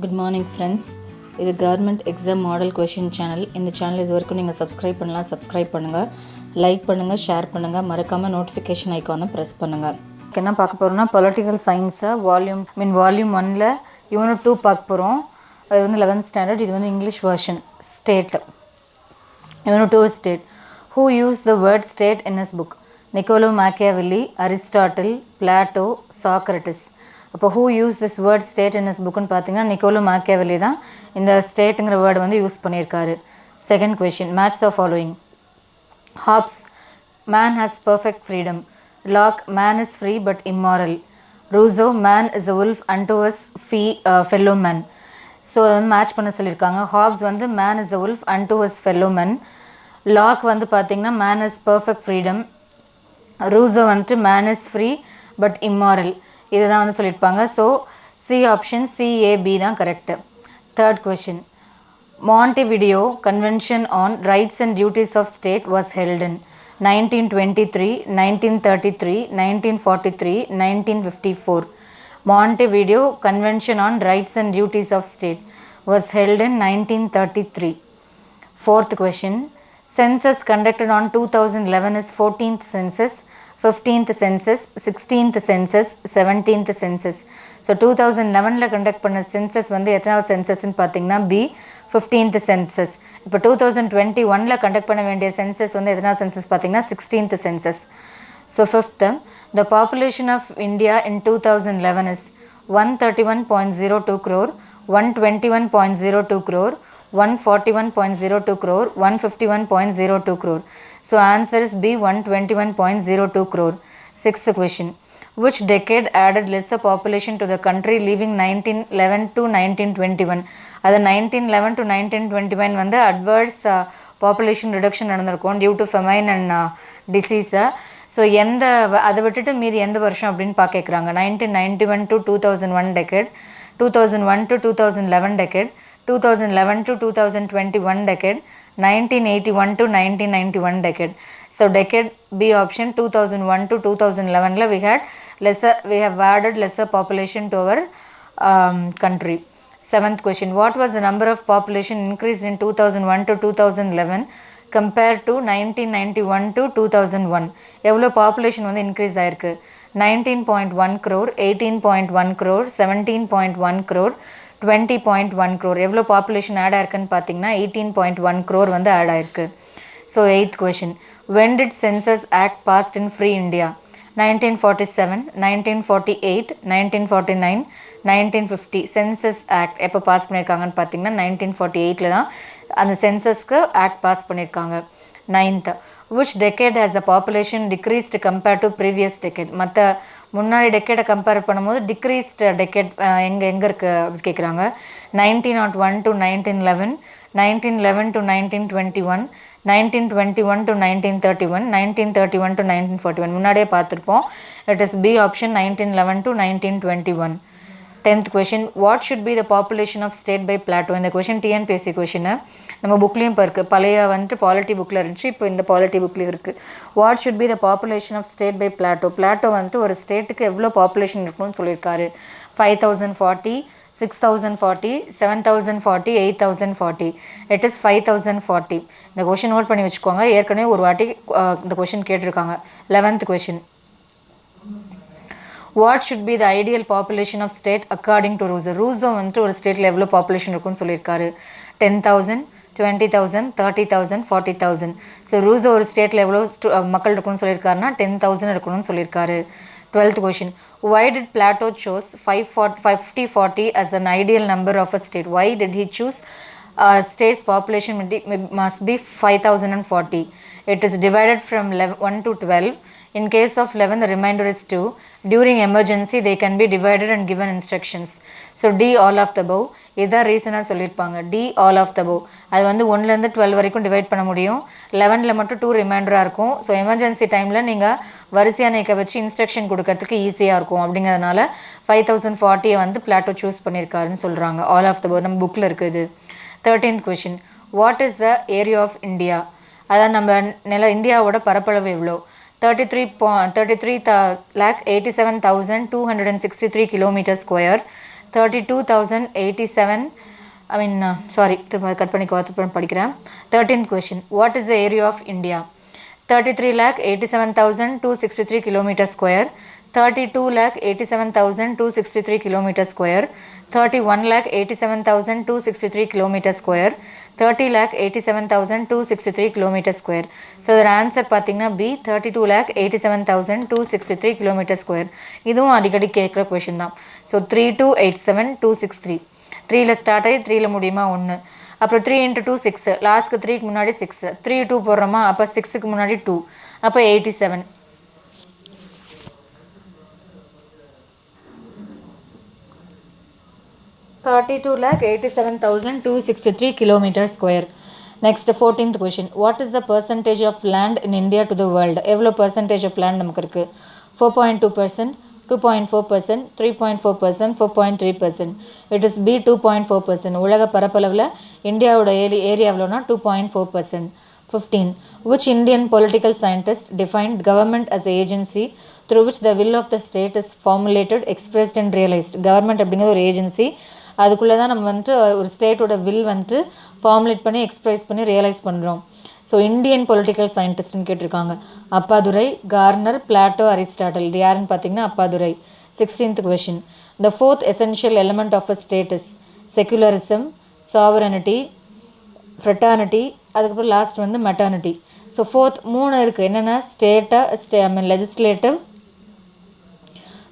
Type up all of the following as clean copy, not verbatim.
Good morning friends. இது government exam model question channel. இந்த channel இது வரைக்கும் நீங்கள் சப்ஸ்கிரைப் பண்ணுங்கள், லைக் பண்ணுங்கள், ஷேர் பண்ணுங்கள், மறக்காமல் நோட்டிஃபிகேஷன் ஐக்கானை ப்ரெஸ் பண்ணுங்கள். என்ன பார்க்க போகிறோம்னா பொலிட்டிக்கல் சயின்ஸை வால்யூம் 1ல் யூனிட் 2 பார்க்க போகிறோம். அது வந்து 11th ஸ்டாண்டர்ட். இது வந்து English version. State unit 2 state. Who use the word state in his book? Niccolo Machiavelli, Aristotle, Plato, Socrates. அப்போ who use this word state in his புக்குன்னு பார்த்தீங்கன்னா நிக்கோலோ மேக்கியாவெல்லி தான் இந்த ஸ்டேட்டுங்கிற வேர்டு வந்து யூஸ் பண்ணியிருக்காரு. Second question, match the following. Hobbes, man has perfect freedom. Locke, man is free but immoral. Rousseau, man is a wolf and his fellow man. So அதை வந்து match பண்ண சொல்லியிருக்காங்க. Hobbes வந்து man is a wolf and his fellow man. Locke வந்து பார்த்திங்கன்னா man is perfect freedom. Rousseau வந்துட்டு man is free but immoral. இதை தான் வந்து சொல்லியிருப்பாங்க. ஸோ சி ஆப்ஷன் CAB தான் correct. Third question, Montevideo convention on rights and duties of state was held in 1923, 1933, 1943, 1954. Montevideo Convention on Rights and Duties of State was held in 1933. Fourth question, census conducted on 2011 is 14th census, 15th census, 16th census, 17th census. So 2011 conduct பண்ண census வந்து எத்தனாவது சென்சஸ்ன்னு பார்த்தீங்கன்னா B, 15th census. இப்போ 2021 conduct பண்ண வேண்டிய census வந்து எத்தனாவது census பார்த்தீங்கன்னா 16th census. So fifth, the population of India in 2011 is 131.02 crore, 121.02 crore, 141.02 crore, 151.02 crore. So answer is B, 121.02 crore. Sixth question, which decade added lesser population to the country leaving 1911 to 1921? அது 1911 to 1921 வந்து adverse population reduction நடந்திருக்கும் due to famine and disease. So அதை விட்டுட்டு மீதி எந்த வருஷம் அப்படின்னு பார்க்குறாங்க. 1991 to 2001 decade, 2001 to 2011 decade, 2011 to 2021 decade, 1981 to 1991 decade. So decade B option 2001 to 2011 we have added lesser population to our country. Seventh question, what was the number of population increased in 2001 to 2011 compared to 1991 to 2001? எவ்வளோ population வந்து increase ஆயிருக்கு? 19.1 crore, 18.1 crore, 17.1 crore, 20.1 crore. எவ்வளோ population add ஆயிருக்குன்னு பார்த்தீங்கன்னா 18.1 crore வந்து add ஆயிருக்கு. So eighth question, when did census act passed in free India? 1947, 1948, 1949, 1950. Census act எப்போ pass பண்ணியிருக்காங்கன்னு பார்த்தீங்கன்னா 1948 தான் அந்த சென்சஸ்க்கு ஆக்ட் பாஸ் பண்ணியிருக்காங்க. Ninth, which decade has the population decreased compared to previous decade? மற்ற முன்னாடி டெக்கேடை கம்பேர் பண்ணும்போது டிக்ரீஸ்ட் டெக்கேட் எங்கே இருக்குது அப்படின்னு கேட்குறாங்க. 1901 to 1911, 1911 to 1921, 1921 to 1931, 1931 to 1941. முன்னாடியே பார்த்துருப்போம். It is B option 1911 to 1921. 10th question, what should be the population of state by Plato? இந்த கொஷின் TNPSC கொஷினை நம்ம புக்லேயும் இப்போ இருக்குது. பழைய வந்துட்டு பாலிட்டி புக்கில் இருந்துச்சு, இப்போ இந்த பாலிட்டி புக்லேயும் இருக்குது. What should be the population of state by Plato? Plato வந்துட்டு ஒரு ஸ்டேட்டுக்கு எவ்வளோ பாப்புலேஷன் இருக்கணும்னு சொல்லியிருக்காரு. 5040, 6040, 7040, 8040. It is 5040. இந்த கொஷின் நோட் பண்ணி வச்சுக்கோங்க. ஏற்கனவே ஒரு வாட்டி இந்த கொஷின் கேட்டிருக்காங்க. 11th question, what should be the ideal population of state according to Rousseau? Rousseau வந்துட்டு ஒரு ஸ்டேட்டில் எவ்வளோ பாப்புலேஷன் இருக்குன்னு சொல்லியிருக்காரு. 10,000, 20,000, 30,000, 40,000. ஸோ ரூசோ ஒரு ஸ்டேட்டில் எவ்வளோ மக்கள் இருக்குன்னு சொல்லியிருக்காருன்னா 10,000 இருக்கணும்னு சொல்லியிருக்காரு. 12th question, why did Plato chose 50-40 as an ideal number of a state? Why did he choose state's population must be 5,040? It is divided from 1 to 12. In case of 11, the remainder is 2. During emergency, they can be divided and given instructions. So D, all of the above. இதான் ரீசனாக சொல்லியிருப்பாங்க. D, all of the above. அது வந்து 1லேருந்து 12 வரைக்கும் divide பண்ண முடியும். 11ல் மட்டும் 2 ரிமைண்டராக இருக்கும். ஸோ எமர்ஜென்சி டைமில் நீங்கள் வரிசையாக நிற்க வச்சு இன்ஸ்ட்ரக்ஷன் கொடுக்கறதுக்கு ஈஸியாக இருக்கும். அப்படிங்கிறதுனால 5040 வந்து பிளாட்டோ சூஸ் பண்ணியிருக்காருன்னு சொல்கிறாங்க. ஆல் ஆஃப் த above நம்ம புக்கில் இருக்குது. 13th question, what is the area of India? அதான் நம்ம இந்தியாவோட பரப்பளவு எவ்வளோ? 33,87,263 kilometers square, 32,087. Sorry, cut padikren. 13th question. What is the area of India? 33,87,263 kilometers square, 32,87,263 kilometers square, 31,87,263 kilometers square, 30,87,263 kilometers square. So the answer பாத்தீங்கன்னா B 32,87,263 kilometers square. இதுவும் அடிக்கடி கேட்குற question தான். So 32,87,263. 3ல ஸ்டார்ட் ஆகி 3ல முடியுமா 1. அப்புறம் 3 into 2 6, லாஸ்ட்க்கு 3க்கு முன்னாடி 6, 3 2 போடுறோமா, அப்போ 6க்கு முன்னாடி 2, அப்போ 87. $32,87,263 kilometers square. Next 14th question. What is the percentage of land in India to the world? எவ்வளோ percentage of land நமக்கு இருக்கு? 4.2%, 2.4%, 3.4%, 4.3%. It is B 2.4%. உலக பரப்பளவில் இந்தியாவோட ஏரியா எவ்வளோனா 2.4%. 15. Which Indian political scientist defined government as an agency through which the will of the state is formulated, expressed and realized? Government அப்படிங்கிறது ஒரு agency, அதுக்குள்ளே தான் நம்ம வந்துட்டு ஒரு ஸ்டேட்டோட வில் வந்துட்டு ஃபார்முலேட் பண்ணி எக்ஸ்ப்ரெஸ் பண்ணி ரியலைஸ் பண்ணுறோம். ஸோ இந்தியன் பொலிட்டிக்கல் சயின்டிஸ்ட்னு கேட்டிருக்காங்க. Appadurai, corner, Plato, Aristotle. இது யாருன்னு பார்த்தீங்கன்னா Appadurai. 16th question. The fourth essential element of a state is secularism, sovereignty, fraternity, அதுக்கப்புறம் லாஸ்ட் வந்து மெட்டர்னிட்டி. ஸோ ஃபோர்த் 3 இருக்குது. என்னென்னா லெஜிஸ்லேட்டிவ்,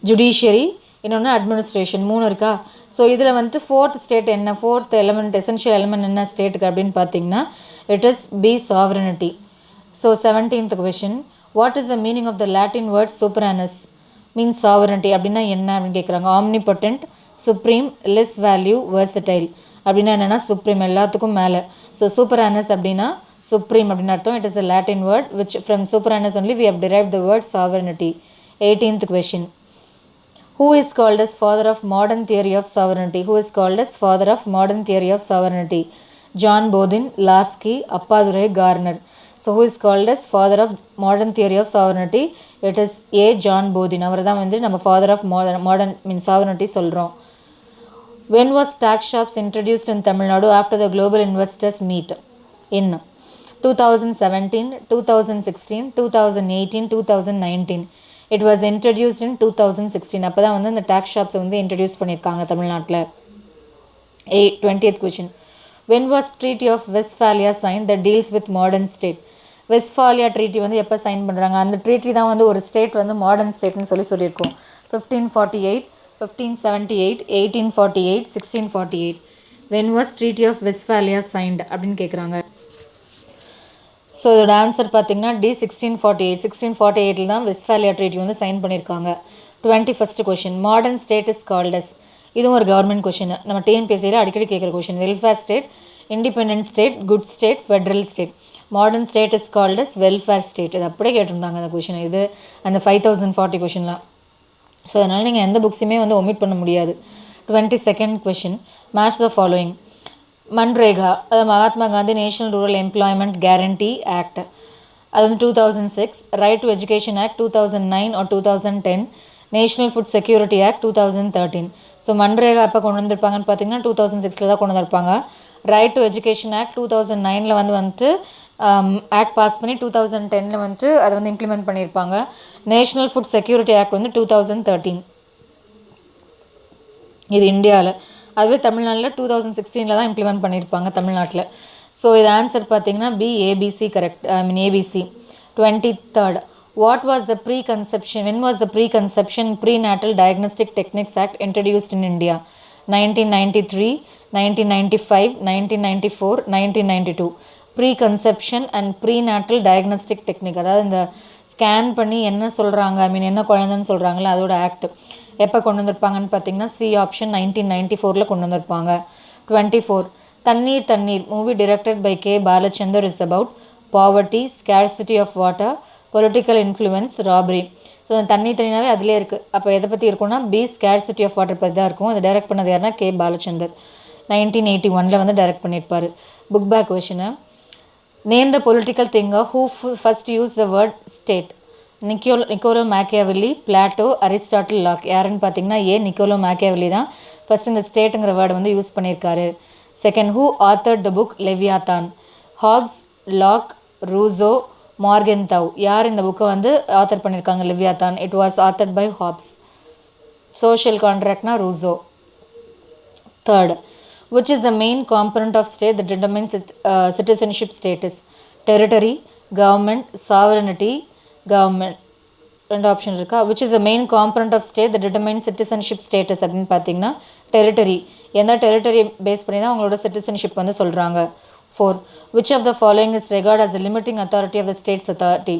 ஜுடிஷியரி, இன்னொன்று அட்மினிஸ்ட்ரேஷன். 3 இருக்கா? ஸோ இதில் வந்துட்டு ஃபோர்த் ஸ்டேட் என்ன, ஃபோர்த் எலமெண்ட் எசென்ஷியல் எலமெண்ட் என்ன ஸ்டேட்டுக்கு அப்படின்னு பார்த்தீங்கன்னா it is B sovereignty. So 17th question. What is the meaning of the Latin word superanus means sovereignty அப்படின்னா என்ன அப்படின்னு கேட்குறாங்க. Omnipotent, supreme, less value, versatile. அப்படின்னா என்னென்னா சுப்ரீம், எல்லாத்துக்கும் மேலே. ஸோ சூப்பரானஸ் அப்படின்னா சுப்ரீம் அப்படின்னு அர்த்தம். It is a Latin word which from superanus only we have derived the word sovereignty. 18th question. Who is called as father of modern theory of sovereignty? Who is called as father of modern theory of sovereignty? John Bodin, Lasky, Appadurai, Garner. So who is called as father of modern theory of sovereignty? It is A. John Bodin. அவர் தான் வந்து நம்ம father of modern sovereignty சொல்கிறோம். When was tax shops introduced in Tamil Nadu after the global investors meet? In 2017, 2016, 2018, 2019. It was introduced in 2016. அப்போ தான் வந்து இந்த tax ஷாப்ஸை வந்து introduce பண்ணியிருக்காங்க தமிழ்நாட்டில். 20th question. When was Treaty of Westphalia signed that deals with modern state? Westphalia treaty வந்து எப்போ sign பண்ணுறாங்க? அந்த ட்ரீட்டி தான் வந்து ஒரு ஸ்டேட் வந்து மாடர்ன் ஸ்டேட்னு சொல்லியிருக்கோம். 1548, 1578, 1848, 1648. When was Treaty of Westphalia signed அப்படின்னு கேட்குறாங்க. ஸோ இதோட ஆன்சர் பார்த்தீங்கன்னா டி 1648. 1648 தான் வெஸ்ட்ஃபாலியா ட்ரீட்டி வந்து சைன் பண்ணியிருக்காங்க. 21st question. Modern state is called as. இதுவும் ஒரு கவர்மெண்ட் கொஷின், நம்ம டிஎன்பிஎஸ்சியில் அடிக்கடி கேட்குற question. Welfare state, independent state, good state, federal state. Modern state is called as welfare state. இது அப்படியே கேட்டிருந்தாங்க அந்த கொஷின். இது அந்த 5040 கொஷின்லாம். ஸோ அதனால் நீங்கள் எந்த புக்ஸுமே வந்து ஒமிட் பண்ண முடியாது. 22nd question. Match the following. MNREGA, அது Mahatma Gandhi national rural employment guarantee act, அது வந்து 2006. Right to education act 2009 or 2010. National food security act 2013. So MNREGA எப்போ கொண்டு வந்திருப்பாங்கன்னு பார்த்தீங்கன்னா 2006 தான் கொண்டு வந்திருப்பாங்க. ரைட் டு எஜுகேஷன் ஆக்ட் 2009 வந்துட்டு ஆக்ட் பாஸ் பண்ணி 2010 வந்துட்டு அதை வந்து இம்ப்ளிமெண்ட் பண்ணியிருப்பாங்க. நேஷனல் ஃபுட் செக்யூரிட்டி ஆக்ட் வந்து 2013. இது இந்தியாவில். அதுவே தமிழ்நாட்டில் 2016 தான் இம்ப்ளிமெண்ட் பண்ணியிருப்பாங்க தமிழ்நாட்டில். ஸோ இது ஆன்சர் பார்த்தீங்கன்னா B ABC correct. ABC. 23rd. What was the preconception? When was the preconception prenatal diagnostic techniques act introduced in India? 1993, 1995, 1994, 1992. ப்ரீகன்செப்ஷன் and prenatal diagnostic technique, அதாவது இந்த ஸ்கேன் பண்ணி என்ன சொல்கிறாங்க, என்ன குழந்தைன்னு சொல்கிறாங்களோ அதோட ஆக்ட் எப்போ கொண்டு வந்திருப்பாங்கன்னு பார்த்தீங்கன்னா சி ஆப்ஷன் 1994 கொண்டு வந்திருப்பாங்க. 24. Thanneer Thanneer movie directed by K Balachander is about poverty, scarcity of water, political influence, robbery. So தண்ணி தண்ணினாவே அதிலே இருக்குது. அப்போ எதை பற்றி இருக்குன்னா பி ஸ்கேர்சிட்டி ஆஃப் வாட்டர் பற்றி தான் இருக்கும். அதை டைரக்ட் பண்ணது யாருன்னா கே பாலச்சந்தர். 1981 வந்து டைரக்ட் பண்ணியிருப்பார். புக் பேக் கொஷினை. Name the political thinker who first use the word state. Niccolo Machiavelli, Plato, Aristotle, Locke. யாருன்னு பார்த்தீங்கன்னா ஏ நிக்கோலோ மேக்கியாவெல்லி தான் ஃபர்ஸ்ட் இந்த ஸ்டேட்டுங்கிற வேர்டு வந்து யூஸ் பண்ணியிருக்காரு. Second, who authored the book Leviathan? Hobbes, Locke, Rousseau, Morgenthau. யார் இந்த புக்கை வந்து ஆத்தர் பண்ணியிருக்காங்க Leviathan? It was authored by Hobbes. Social கான்ட்ராக்ட்னா Rousseau. Third, which is the main component of state that determines its citizenship status? Territory, government, sovereignty, government. ரெண்டு option இருக்கா? which is the main component of state that determines citizenship status அப்படின்னு பார்த்தீங்கன்னா territory. எந்த territory base பண்ணி தான் அவங்களோட citizenship வந்து சொல்கிறாங்க. 4, which of the following is regarded as the limiting authority of the state's authority?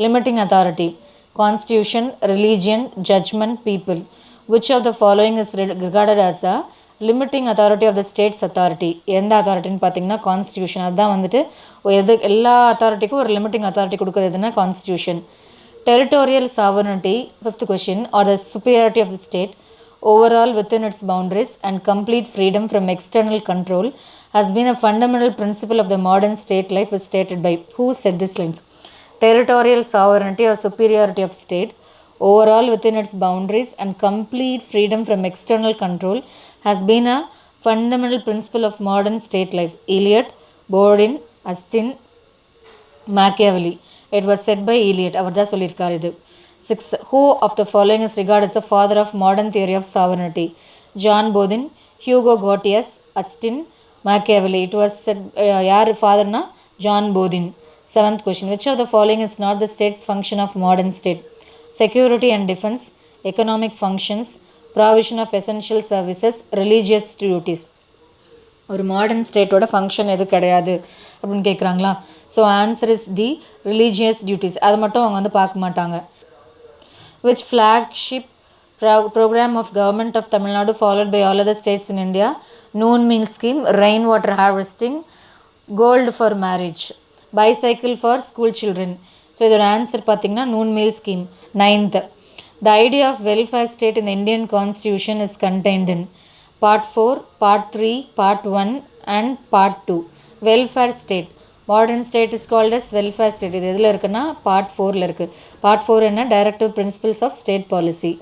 Limiting authority, constitution, religion, judgment, people. which of the following is regarded as a limiting authority of the states authority? எந்த அத்தாரிட்டின்னு பார்த்தீங்கன்னா constitution. அதுதான் வந்துட்டு எல்லா அத்தாரிட்டிக்கும் ஒரு limiting authority கொடுக்குறதுன்னா constitution. Territorial sovereignty, fifth question, are the superiority of the state overall within its boundaries and complete freedom from external control has been a fundamental principle of the modern state life is stated by who said this lines? Territorial sovereignty or superiority of state overall within its boundaries and complete freedom from external control has been a fundamental principle of modern state life. Eliot, Bourdieu, Austin, Machiavelli. It was said by Eliot. அவர் தான் சொல்லியிருக்கார் இது. 6, who of the following is regarded as the father of modern theory of sovereignty? John Boudin, Hugo Grotius, Austin, Machiavelli. It was said யார் ஃபாதர்னா John போதின். 7th question, which of the following is not the state's function of modern state? Security and defense, economic functions, provision of essential services, religious duties. ஒரு modern ஸ்டேட்டோட function எது கிடையாது அப்படின்னு கேட்குறாங்களா? So answer is D, religious duties. அதை மட்டும் அவங்க வந்து பார்க்க மாட்டாங்க. Which flagship program of government of Tamil Nadu followed by all other states in India? Noon meal scheme, rain water harvesting, gold for marriage, bicycle for school children. So இதோட answer பார்த்தீங்கன்னா noon meal scheme. 9th, the idea of welfare state in the Indian constitution is contained in part 4, part 3, part 1 and part 2. welfare state, modern state is called as welfare state. இது எதில் இருக்குன்னா part 4ல் இருக்குது. part 4 என்ன? directive principles of state policy.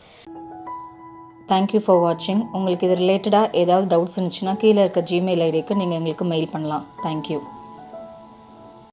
Thank you for வாட்சிங். உங்களுக்கு இது ரிலேட்டடாக ஏதாவது டவுட்ஸ் இருந்துச்சுன்னா கீழே இருக்க ஜிமெயில் ஐடிக்கு நீங்கள் எங்களுக்கு மெயில் பண்ணலாம். தேங்க்யூ.